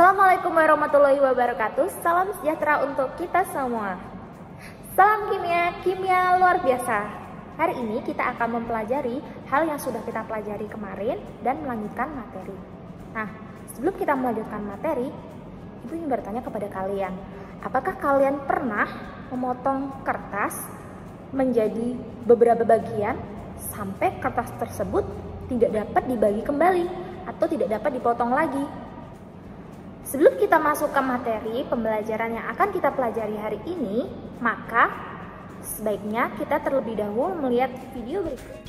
Assalamualaikum warahmatullahi wabarakatuh. Salam sejahtera untuk kita semua. Salam kimia luar biasa. Hari ini kita akan mempelajari hal yang sudah kita pelajari kemarin dan melanjutkan materi. Nah, sebelum kita melanjutkan materi, Ibu ingin bertanya kepada kalian, apakah kalian pernah memotong kertas menjadi beberapa bagian sampai kertas tersebut tidak dapat dibagi kembali atau tidak dapat dipotong lagi? Sebelum kita masuk ke materi pembelajaran yang akan kita pelajari hari ini, maka sebaiknya kita terlebih dahulu melihat video berikut.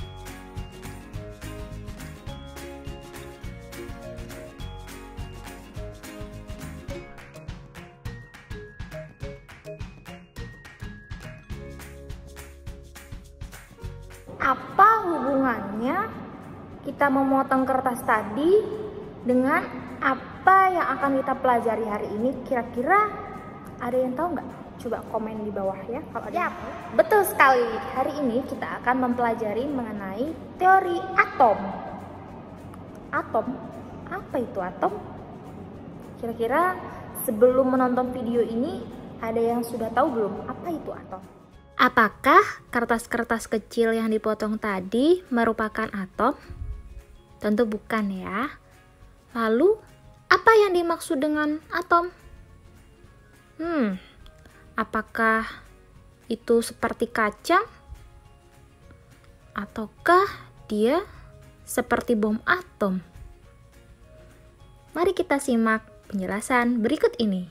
Apa hubungannya kita memotong kertas tadi dengan apa yang akan kita pelajari hari ini? Kira-kira ada yang tahu nggak? Coba komen di bawah ya kalau ada. Betul sekali. Hari ini kita akan mempelajari mengenai teori atom. Atom? Apa itu atom? Kira-kira sebelum menonton video ini ada yang sudah tahu belum apa itu atom? Apakah kertas-kertas kecil yang dipotong tadi merupakan atom? Tentu bukan ya. Lalu, apa yang dimaksud dengan atom? Apakah itu seperti kacang? Ataukah dia seperti bom atom? Mari kita simak penjelasan berikut ini.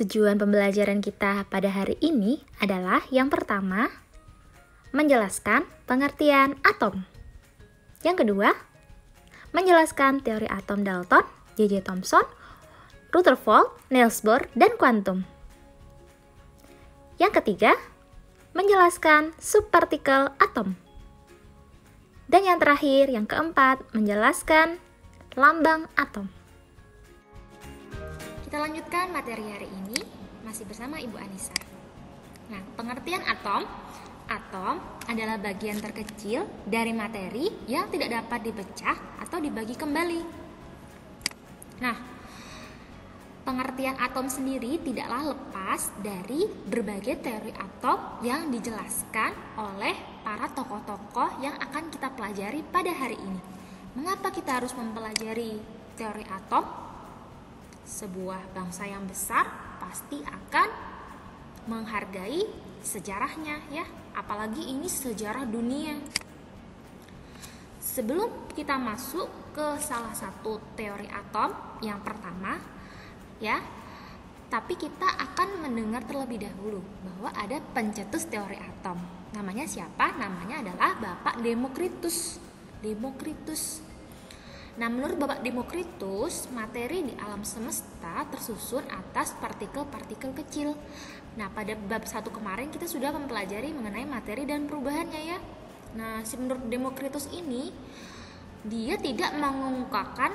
Tujuan pembelajaran kita pada hari ini adalah yang pertama, menjelaskan pengertian atom. Yang kedua, menjelaskan teori atom Dalton, J.J. Thomson, Rutherford, Niels Bohr, dan kuantum. Yang ketiga, menjelaskan subpartikel atom. Dan yang terakhir, yang keempat, menjelaskan lambang atom. Kita lanjutkan materi hari ini, masih bersama Ibu Anissa. Nah, pengertian atom. Atom adalah bagian terkecil dari materi yang tidak dapat dipecah atau dibagi kembali. Nah, pengertian atom sendiri tidaklah lepas dari berbagai teori atom yang dijelaskan oleh para tokoh-tokoh yang akan kita pelajari pada hari ini. Mengapa kita harus mempelajari teori atom? Sebuah bangsa yang besar pasti akan menghargai sejarahnya ya, apalagi ini sejarah dunia. Sebelum kita masuk ke salah satu teori atom yang pertama ya, tapi kita akan mendengar terlebih dahulu bahwa ada pencetus teori atom. Namanya siapa? Namanya adalah Bapak Demokritus. Nah, menurut Bapak Demokritus, materi di alam semesta tersusun atas partikel-partikel kecil. Nah, pada bab 1 kemarin kita sudah mempelajari mengenai materi dan perubahannya ya. Nah, menurut Demokritus ini, dia tidak mengungkapkan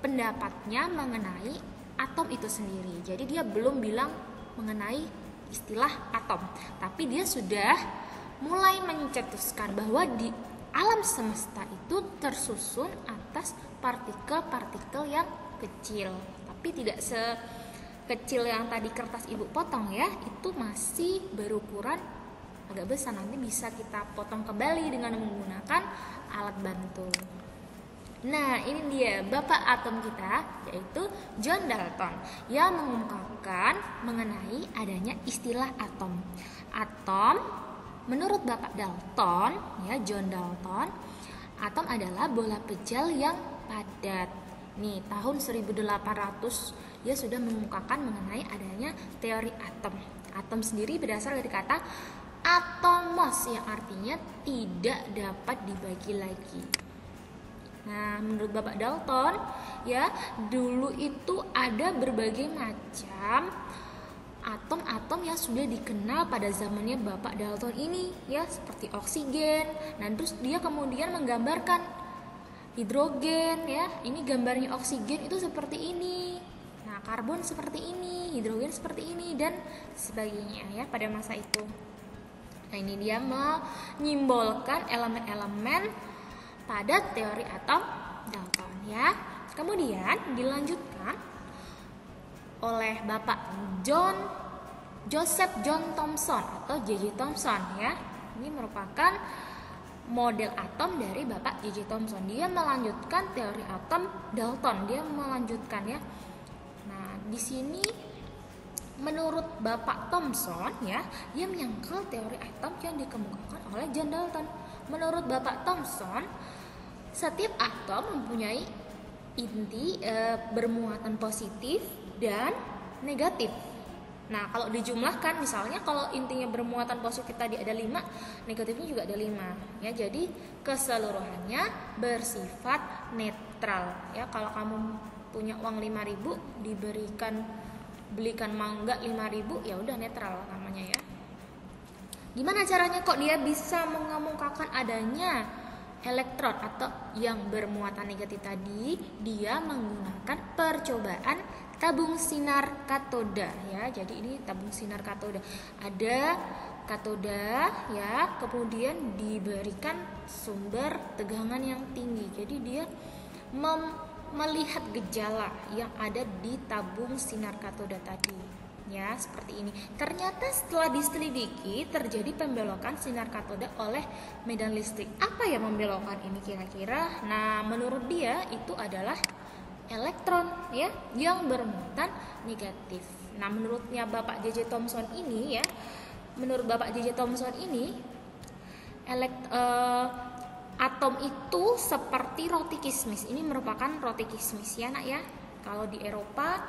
pendapatnya mengenai atom itu sendiri. Jadi dia belum bilang mengenai istilah atom. Tapi dia sudah mulai mencetuskan bahwa di alam semesta itu tersusun atas partikel-partikel yang kecil, tapi tidak sekecil yang tadi kertas Ibu potong ya, itu masih berukuran agak besar, nanti bisa kita potong kembali dengan menggunakan alat bantu. Nah, ini dia bapak atom kita, yaitu John Dalton, yang mengungkapkan mengenai adanya istilah atom. Atom menurut Bapak Dalton, ya John Dalton, atom adalah bola pejal yang padat. Nih, tahun 1800 dia sudah mengungkapkan mengenai adanya teori atom. Atom sendiri berasal dari kata atomos yang artinya tidak dapat dibagi lagi. Nah, menurut Bapak Dalton, ya dulu itu ada berbagai macam atom-atom yang sudah dikenal pada zamannya Bapak Dalton ini ya, seperti oksigen. Nah, terus dia kemudian menggambarkan hidrogen ya. Ini gambarnya oksigen itu seperti ini. Nah, karbon seperti ini, hidrogen seperti ini dan sebagainya ya pada masa itu. Nah, ini dia menyimbolkan elemen-elemen pada teori atom Dalton ya. kemudian dilanjutkan oleh Bapak Joseph John Thomson atau J.J. Thomson ya. Ini merupakan model atom dari Bapak J.J. Thomson. Dia melanjutkan teori atom Dalton. Dia melanjutkan ya. Nah, di sini menurut Bapak Thomson ya, dia menyangkal teori atom yang dikemukakan oleh John Dalton. Menurut Bapak Thomson, setiap atom mempunyai inti bermuatan positif dan negatif. Nah, kalau dijumlahkan misalnya kalau intinya bermuatan positif tadi ada 5, negatifnya juga ada 5 ya. Jadi keseluruhannya bersifat netral ya. Kalau kamu punya uang 5.000 belikan mangga 5.000 ya udah netral namanya ya. Gimana caranya kok dia bisa mengemukakan adanya elektron atau yang bermuatan negatif tadi? Dia menggunakan percobaan tabung sinar katoda ya. Jadi ini tabung sinar katoda. Ada katoda ya, kemudian diberikan sumber tegangan yang tinggi. Jadi dia melihat gejala yang ada di tabung sinar katoda tadi ya, seperti ini. Ternyata setelah diselidiki terjadi pembelokan sinar katoda oleh medan listrik. Apa yang membelokkan ini kira-kira? Nah, menurut dia itu adalah elektron ya yang bermuatan negatif. Nah, menurutnya Bapak J.J. Thomson ini ya, menurut Bapak J.J. Thomson ini atom itu seperti roti kismis. Ini merupakan roti kismis ya nak ya. Kalau di Eropa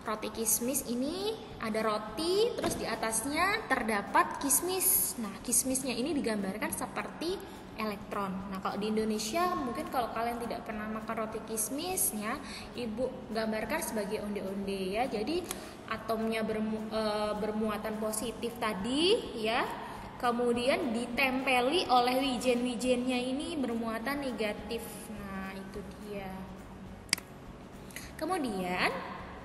roti kismis ini ada roti, terus di atasnya terdapat kismis. Nah, kismisnya ini digambarkan seperti elektron. Nah, kalau di Indonesia mungkin kalau kalian tidak pernah makan roti kismisnya, Ibu gambarkan sebagai onde-onde ya. Jadi atomnya bermuatan positif tadi ya. Kemudian ditempeli oleh wijen-wijennya ini bermuatan negatif. Nah, itu dia. Kemudian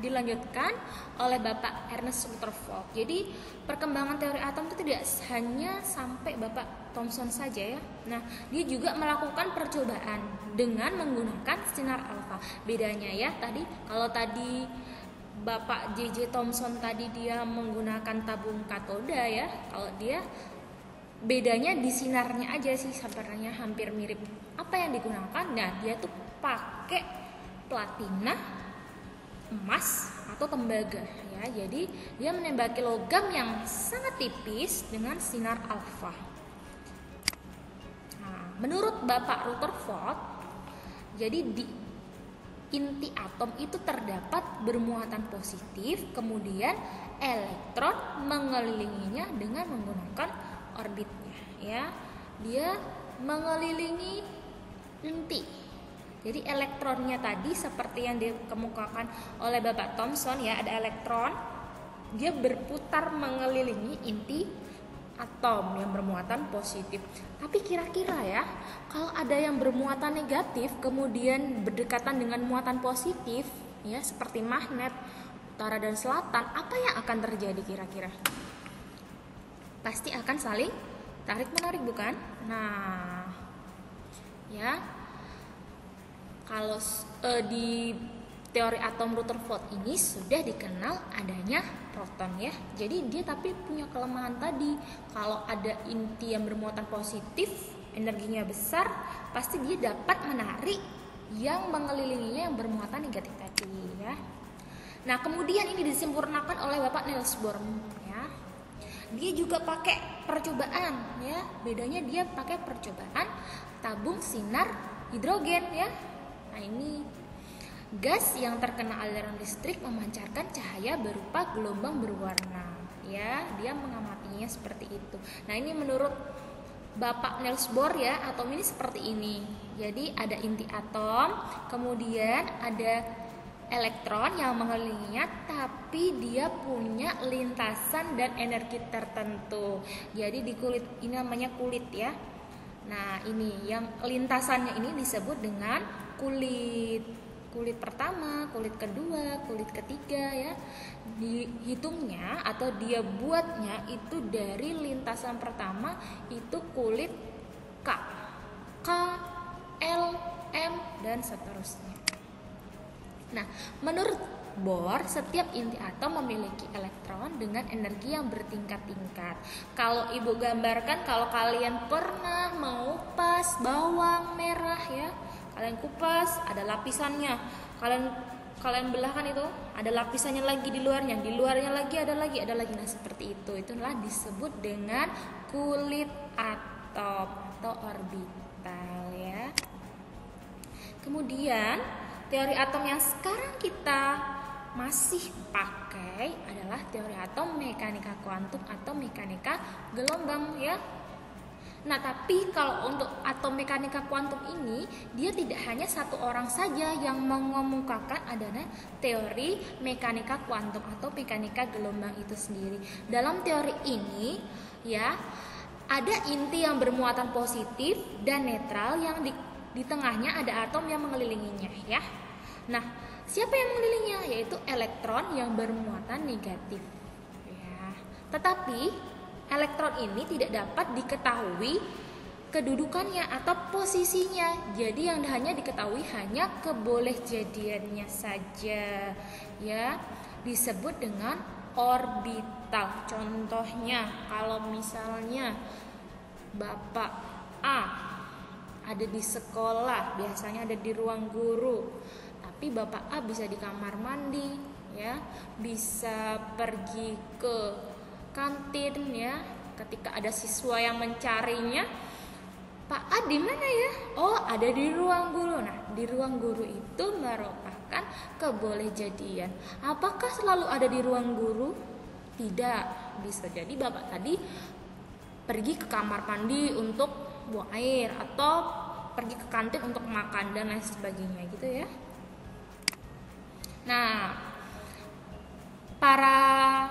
dilanjutkan oleh Bapak Ernest Rutherford. Jadi perkembangan teori atom itu tidak hanya sampai Bapak Thomson saja ya. Nah, dia juga melakukan percobaan dengan menggunakan sinar alfa. Bedanya ya, kalau tadi Bapak J.J. Thomson tadi dia menggunakan tabung katoda ya. Kalau dia bedanya di sinarnya aja sih, sebenarnya hampir mirip. Apa yang digunakan? Nah, dia tuh pakai platina, emas atau tembaga ya. Jadi dia menembaki logam yang sangat tipis dengan sinar alfa. Nah, menurut Bapak Rutherford, jadi di inti atom itu terdapat bermuatan positif, kemudian elektron mengelilinginya dengan menggunakan orbitnya ya. Dia mengelilingi inti. Jadi elektronnya tadi seperti yang dikemukakan oleh Bapak Thomson ya, ada elektron, dia berputar mengelilingi inti atom yang bermuatan positif. Tapi kira-kira ya, kalau ada yang bermuatan negatif kemudian berdekatan dengan muatan positif ya, seperti magnet utara dan selatan, apa yang akan terjadi kira-kira? Pasti akan saling tarik menarik, bukan? Nah, ya, kalau di teori atom Rutherford ini sudah dikenal adanya proton ya. Jadi dia tapi punya kelemahan tadi. Kalau ada inti yang bermuatan positif, energinya besar, pasti dia dapat menarik yang mengelilinginya yang bermuatan negatif tadi ya. Nah, kemudian ini disempurnakan oleh Bapak Niels Bohr ya. Dia juga pakai percobaan ya. Bedanya dia pakai percobaan tabung sinar hidrogen ya. Nah, ini gas yang terkena aliran listrik memancarkan cahaya berupa gelombang berwarna ya. Dia mengamatinya seperti itu. Nah, ini menurut Bapak Niels Bohr ya, atom ini seperti ini. Jadi ada inti atom, kemudian ada elektron yang mengelilinginya, tapi dia punya lintasan dan energi tertentu. Jadi di kulit ini namanya kulit ya. Nah, ini yang lintasannya ini disebut dengan kulit. Kulit pertama, kulit kedua, kulit ketiga ya. Dihitungnya atau dia buatnya itu dari lintasan pertama itu kulit K, L, M dan seterusnya. Nah, menurut Bohr, setiap inti atom memiliki elektron dengan energi yang bertingkat-tingkat. Kalau Ibu gambarkan, kalau kalian pernah mengupas bawang merah ya, kalian kupas, ada lapisannya. Kalian belahkan itu, ada lapisannya lagi di luarnya lagi ada lagi. Nah, seperti itu. Itulah disebut dengan kulit atom atau orbital ya. Kemudian teori atom yang sekarang kita masih pakai adalah teori atom mekanika kuantum atau mekanika gelombang ya. Nah, tapi kalau untuk atom mekanika kuantum ini, dia tidak hanya satu orang saja yang mengemukakan adanya teori mekanika kuantum atau mekanika gelombang itu sendiri. Dalam teori ini ya, ada inti yang bermuatan positif dan netral yang di tengahnya ada atom yang mengelilinginya ya. Nah, siapa yang mengelilinginya? Yaitu elektron yang bermuatan negatif ya. Tetapi elektron ini tidak dapat diketahui kedudukannya atau posisinya. Jadi yang hanya diketahui hanya kebolehjadiannya saja ya. Disebut dengan orbital. Contohnya kalau misalnya Bapak A ada di sekolah, biasanya ada di ruang guru, tapi Bapak A bisa di kamar mandi ya, bisa pergi ke kantin ya. Ketika ada siswa yang mencarinya, Pak A di mana ya? Oh, ada di ruang guru. Nah, di ruang guru itu merupakan kebolehjadian. Apakah selalu ada di ruang guru? Tidak. Bisa jadi Bapak tadi pergi ke kamar mandi untuk buang air atau pergi ke kantin untuk makan dan lain sebagainya gitu ya. Nah, para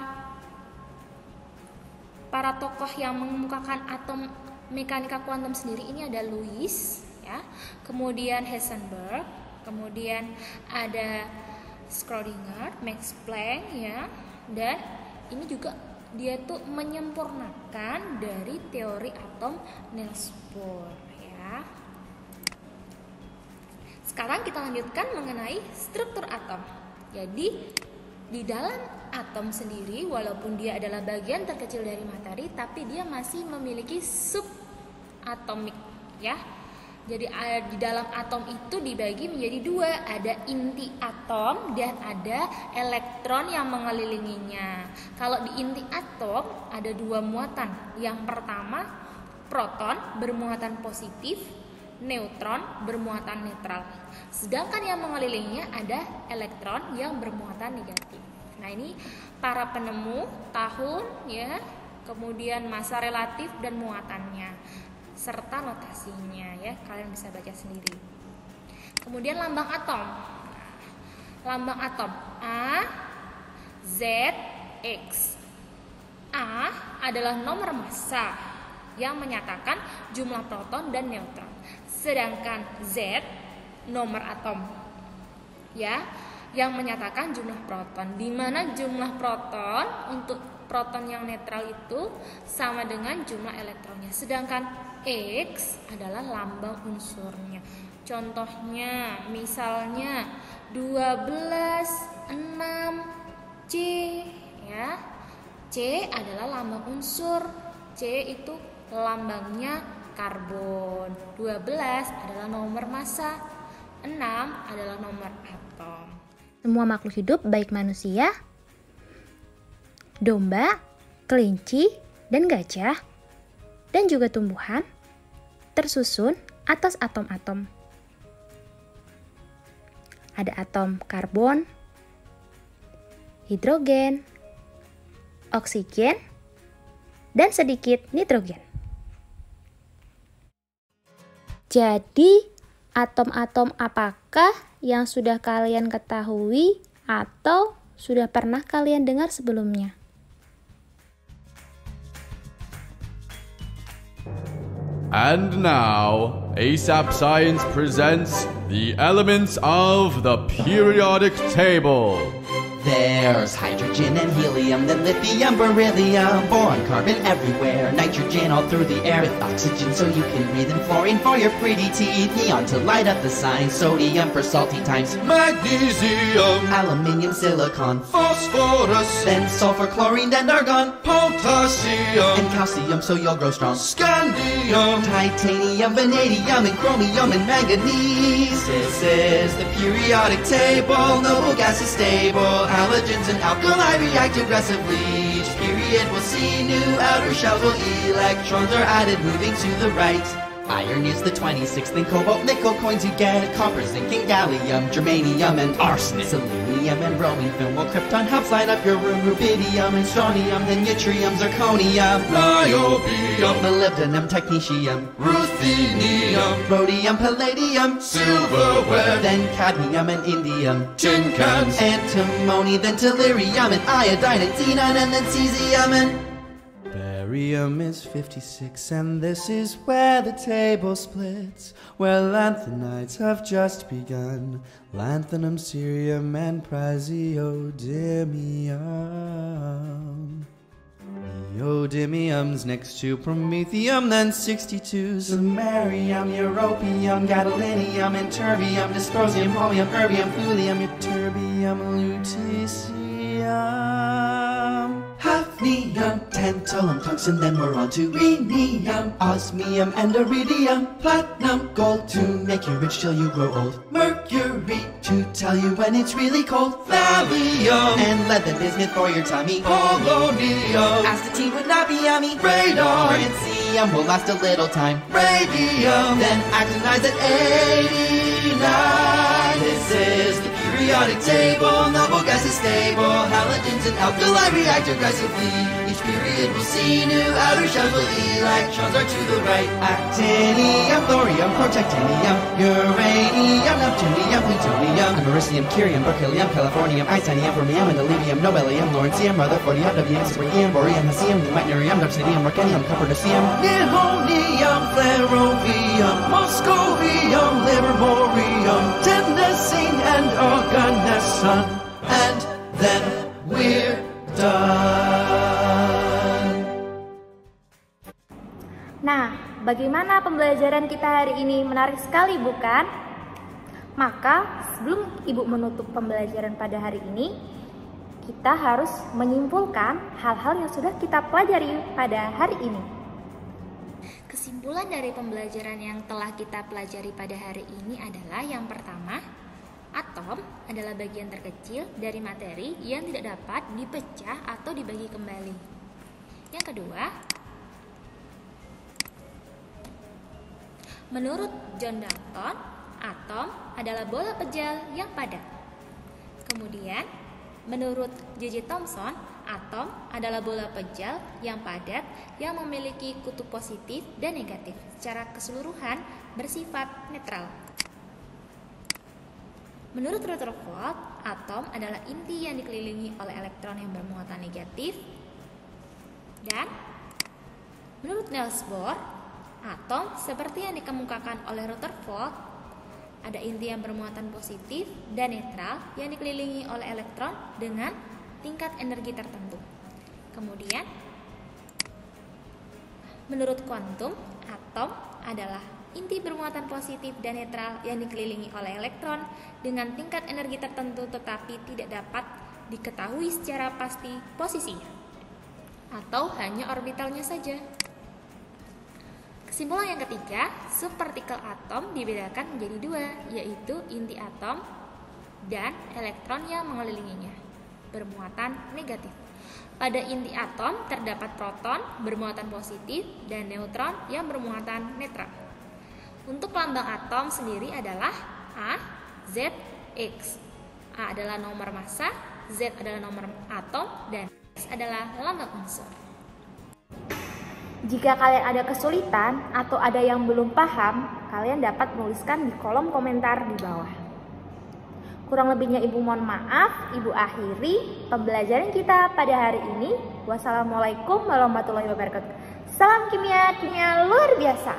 tokoh yang mengemukakan atom mekanika kuantum sendiri ini ada Lewis ya, kemudian Heisenberg, kemudian ada Schrödinger, Max Planck ya, dan ini juga dia tuh menyempurnakan dari teori atom Niels Bohr ya. Sekarang kita lanjutkan mengenai struktur atom. Jadi di dalam atom sendiri, walaupun dia adalah bagian terkecil dari materi, tapi dia masih memiliki subatomik ya. Jadi di dalam atom itu dibagi menjadi dua, ada inti atom dan ada elektron yang mengelilinginya. Kalau di inti atom ada dua muatan. Yang pertama, proton bermuatan positif, neutron bermuatan netral. Sedangkan yang mengelilinginya ada elektron yang bermuatan negatif. Nah, ini para penemu tahun ya, kemudian masa relatif dan muatannya serta notasinya ya, kalian bisa baca sendiri. Kemudian lambang atom. Lambang atom A, Z, X. A adalah nomor massa yang menyatakan jumlah proton dan neutron. Sedangkan Z nomor atom ya, yang menyatakan jumlah proton, di mana jumlah proton untuk proton yang netral itu sama dengan jumlah elektronnya. Sedangkan X adalah lambang unsurnya. Contohnya misalnya 12, 6, C ya. C adalah lambang unsur. C itu lambangnya karbon. 12 adalah nomor massa. 6 adalah nomor atom. Semua makhluk hidup baik manusia, domba, kelinci, dan gajah, dan juga tumbuhan tersusun atas atom-atom. Ada atom karbon, hidrogen, oksigen, dan sedikit nitrogen. Jadi, atom-atom apakah yang sudah kalian ketahui atau sudah pernah kalian dengar sebelumnya? And now, ASAP Science presents the elements of the periodic table. There's hydrogen and helium, then lithium, beryllium, boron, carbon everywhere, nitrogen all through the air, with oxygen so you can breathe, and fluorine for your pretty teeth, neon to light up the signs, sodium for salty times, magnesium, aluminium, silicon, phosphorus, then sulfur, chlorine, and argon, potassium, and calcium so you'll grow strong, scandium, titanium, vanadium, and chromium, and manganese. This is the periodic table, noble gases stable, halogens and alkali react aggressively. Each period will see new outer shells while electrons are added, moving to the right. Iron is the 26th, and cobalt, nickel coins you get, copper, zinc, and gallium, germanium, and arsenic, selenium, and bromine film, while krypton helps light up your room, rubidium, and strontium, then yttrium, zirconium, niobium, molybdenum, technetium, ruthenium, rhodium, palladium, silverware, then cadmium and indium, tin cans, antimony, then tellurium, and iodine, and xenon, and then cesium, and barium is 56, and this is where the table splits, where lanthanides have just begun, lanthanum, cerium, and praseodymium. Neodymium's next to promethium, then 62, samarium, europium, gadolinium, and terbium, dysprosium, holmium, erbium, thulium, ytterbium, lutetium, hafnium, tantalum, tungsten, then we're on to rhenium, osmium, and iridium, platinum, gold to make you rich till you grow old, mercury to tell you when it's really cold, thallium, and lead, the bismuth for your tummy, polonium, astatine would not be yummy, radon, francium will last a little time, radium, then actinides at 89. This is the periodic table, noble gases stable, halogens and alkali react aggressively. Each period will see new outer shells while electrons are to the right. Actinium, thorium, protactinium, uranium, neptunium, plutonium, americium, curium, berkelium, californium, titanium, fermium, and nobelium, lawrencium, rutherfordium, wm, sprigium, boreum, hesium, meitnerium, obsidium, mercenium, copernicium, nihonium, flerovium, moscovium, livermorium, tennessine, and organesson, and then we're done. Nah, bagaimana pembelajaran kita hari ini? Menarik sekali, bukan? Maka, sebelum Ibu menutup pembelajaran pada hari ini, kita harus menyimpulkan hal-hal yang sudah kita pelajari pada hari ini. Kesimpulan dari pembelajaran yang telah kita pelajari pada hari ini adalah yang pertama, atom adalah bagian terkecil dari materi yang tidak dapat dipecah atau dibagi kembali. Yang kedua, menurut John Dalton, atom adalah bola pejal yang padat. Kemudian, menurut J.J. Thomson, atom adalah bola pejal yang padat yang memiliki kutub positif dan negatif. Secara keseluruhan bersifat netral. Menurut Rutherford, atom adalah inti yang dikelilingi oleh elektron yang bermuatan negatif. Dan menurut Niels Bohr, atom seperti yang dikemukakan oleh Rutherford, ada inti yang bermuatan positif dan netral yang dikelilingi oleh elektron dengan tingkat energi tertentu. Kemudian, menurut kuantum, atom adalah inti bermuatan positif dan netral yang dikelilingi oleh elektron dengan tingkat energi tertentu tetapi tidak dapat diketahui secara pasti posisinya atau hanya orbitalnya saja. Kesimpulan yang ketiga, subpartikel atom dibedakan menjadi dua, yaitu inti atom dan elektron yang mengelilinginya bermuatan negatif. Pada inti atom terdapat proton bermuatan positif dan neutron yang bermuatan netral. Untuk lambang atom sendiri adalah A, Z, X. A adalah nomor massa, Z adalah nomor atom, dan X adalah lambang unsur. Jika kalian ada kesulitan atau ada yang belum paham, kalian dapat menuliskan di kolom komentar di bawah. Kurang lebihnya Ibu mohon maaf, Ibu akhiri pembelajaran kita pada hari ini. Wassalamualaikum warahmatullahi wabarakatuh. Salam kimia, kimia luar biasa.